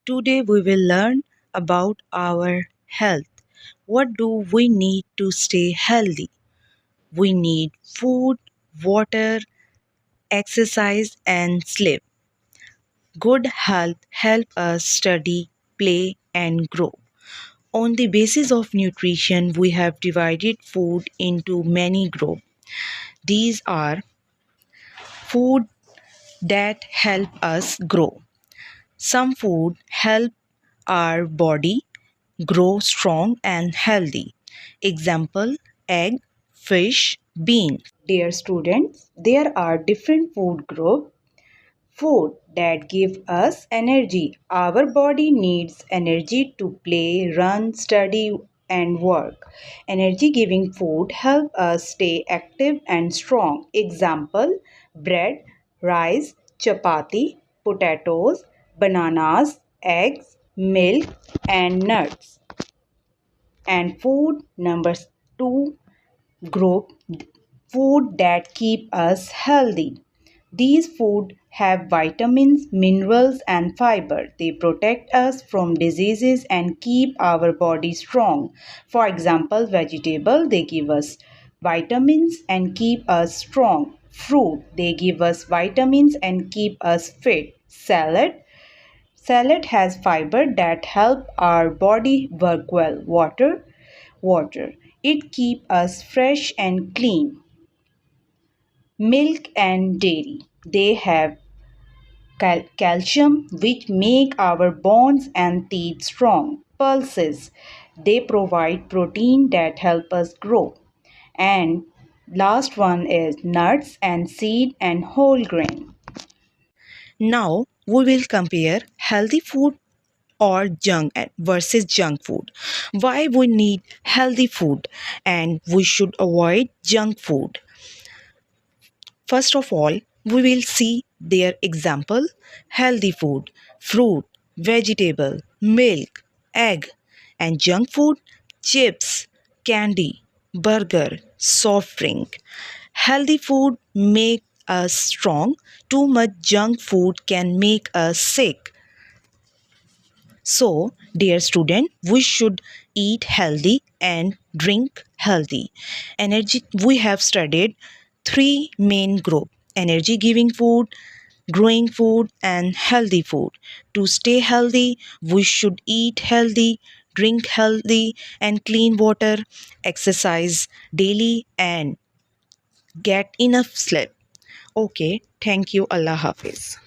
Today we will learn about our health. What do we need to stay healthy? We need food, water, exercise and sleep. Good health help us study, play and grow. On the basis of nutrition, we have divided food into many groups. These are food that help us grow. Some food help our body grow strong and healthy. Example, egg, fish, bean. Dear students, there are different food groups. Food that give us energy. Our body needs energy to play, run, study and work. Energy giving food help us stay active and strong. Example, bread, rice, chapati, potatoes, bananas, eggs, milk and nuts. And food number 2 group, food that keep us healthy. These food have vitamins, minerals and fiber. They protect us from diseases and keep our body strong. For example, vegetable they give us vitamins and keep us strong. Fruit they give us vitamins and keep us fit. Salad has fiber that help our body work well. Water. It keep us fresh and clean. Milk and dairy. They have calcium which make our bones and teeth strong. Pulses. They provide protein that help us grow. And last one is nuts and seed and whole grain. Now we will compare healthy food or junk versus junk food. Why we need healthy food and we should avoid junk food. First of all, we will see their example: healthy food, fruit, vegetable, milk, egg, and junk food, chips, candy, burger, soft drink. Healthy food make us strong. Too much junk food can make us sick. So, dear student, we should eat healthy and drink healthy. Energy, we have studied three main group: energy giving food, growing food and healthy food. To stay healthy, we should eat healthy, drink healthy and clean water, exercise daily and get enough sleep. Okay, thank you. Allah Hafiz.